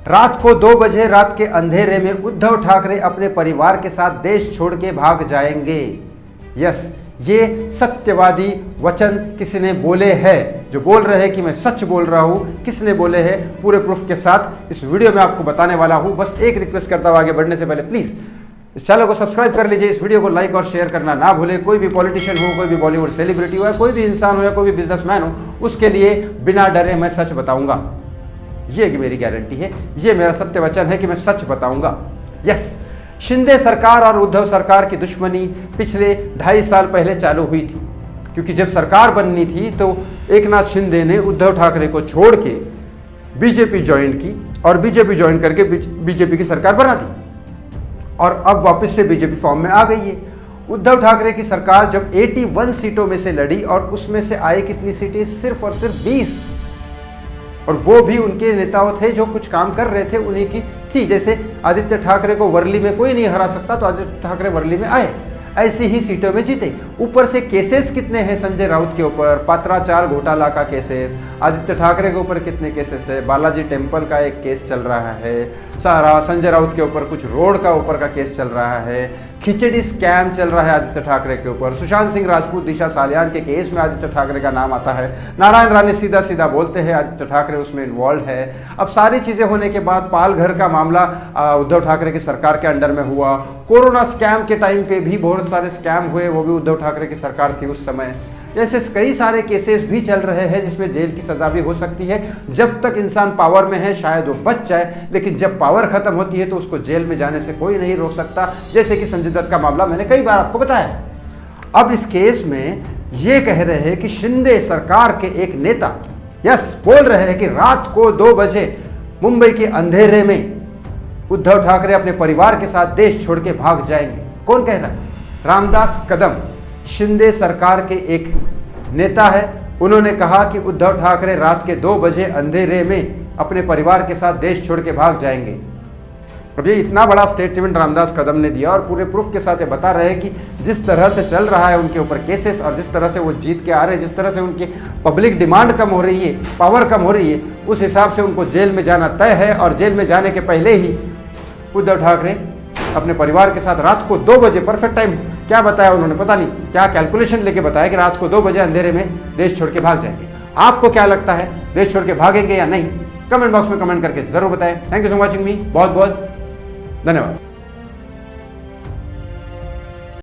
रात को 2 बजे रात के अंधेरे में उद्धव ठाकरे अपने परिवार के साथ देश छोड़ के भाग जाएंगे। यस, ये सत्यवादी वचन किसी ने बोले हैं। जो बोल रहे हैं कि मैं सच बोल रहा हूं, किसने बोले हैं पूरे प्रूफ के साथ इस वीडियो में आपको बताने वाला हूं। बस एक रिक्वेस्ट करता हूं, आगे बढ़ने से पहले प्लीज इस चैनल को सब्सक्राइब कर लीजिए, इस वीडियो को लाइक और शेयर करना ना भूलें। कोई भी पॉलिटिशियन हो, कोई भी बॉलीवुड सेलिब्रिटी हो, या कोई भी इंसान हो, या कोई भी बिजनेसमैन हो, उसके लिए बिना डरे मैं सच बताऊंगा। ये मेरी गारंटी है, ये मेरा सत्य वचन है कि मैं सच बताऊंगा। यस, शिंदे सरकार और उद्धव सरकार की दुश्मनी पिछले 2.5 साल पहले चालू हुई थी, क्योंकि जब सरकार बननी थी तो एकनाथ शिंदे ने उद्धव ठाकरे को छोड़ के बीजेपी ज्वाइन की और बीजेपी ज्वाइन करके बीजेपी की सरकार बना दी और अब वापस से बीजेपी फॉर्म में आ गई है। उद्धव ठाकरे की सरकार जब 81 सीटों में से लड़ी और उसमें से आए कितनी सीटें? सिर्फ और सिर्फ 20, और वो भी उनके नेताओं थे जो कुछ काम कर रहे थे, उन्हीं की थी। जैसे आदित्य ठाकरे को वर्ली में कोई नहीं हरा सकता, तो आदित्य ठाकरे वर्ली में आए, ऐसी ही सीटों में जीते। ऊपर से केसेस कितने हैं संजय राउत के ऊपर, पत्राचार घोटाला का केसेस, आदित्य ठाकरे के ऊपर कितने केसेस है, बालाजी टेम्पल का एक केस चल रहा है, सारा संजय राउत के ऊपर कुछ रोड का ऊपर का केस चल रहा है, खिचड़ी स्कैम चल रहा है आदित्य ठाकरे के ऊपर, सुशांत सिंह राजपूत दिशा सालियान के केस में आदित्य ठाकरे का नाम आता है, नारायण राणे सीधा सीधा बोलते हैं आदित्य ठाकरे उसमें इन्वॉल्व है। अब सारी चीज़ें होने के बाद पालघर का मामला उद्धव ठाकरे की सरकार के अंडर में हुआ, कोरोना स्कैम के टाइम पे भी बहुत सारे स्कैम हुए, वो भी उद्धव ठाकरे की सरकार थी उस समय। ऐसे कई सारे केसेस भी चल रहे हैं जिसमें जेल की सजा भी हो सकती है। जब तक इंसान पावर में है शायद वो बच जाए, लेकिन जब पावर खत्म होती है तो उसको जेल में जाने से कोई नहीं रोक सकता, जैसे कि संजय दत्त का मामला मैंने कई बार आपको बताया। अब इस केस में ये कह रहे हैं कि शिंदे सरकार के एक नेता यस बोल रहे हैं कि रात को 2 बजे मुंबई के अंधेरे में उद्धव ठाकरे अपने परिवार के साथ देश छोड़ के भाग जाएंगे। कौन कह रहा है? रामदास कदम, शिंदे सरकार के एक नेता है। उन्होंने कहा कि उद्धव ठाकरे रात के 2 बजे अंधेरे में अपने परिवार के साथ देश छोड़ के भाग जाएंगे। अब ये इतना बड़ा स्टेटमेंट रामदास कदम ने दिया और पूरे प्रूफ के साथ ये बता रहे हैं कि जिस तरह से चल रहा है उनके ऊपर केसेस और जिस तरह से वो जीत के आ रहे हैं, जिस तरह से उनकी पब्लिक डिमांड कम हो रही है, पावर कम हो रही है, उस हिसाब से उनको जेल में जाना तय है। और जेल में जाने के पहले ही उद्धव ठाकरे अपने परिवार के साथ रात को 2 बजे, परफेक्ट टाइम क्या बताया उन्होंने, पता नहीं क्या कैलकुलेशन लेके बताया कि रात को 2 बजे अंधेरे में देश छोड़ के भाग जाएंगे। आपको क्या लगता है, देश छोड़ के भागेंगे या नहीं? कमेंट बॉक्स में कमेंट करके जरूर बताएं। थैंक यू सो मच, बहुत बहुत धन्यवाद।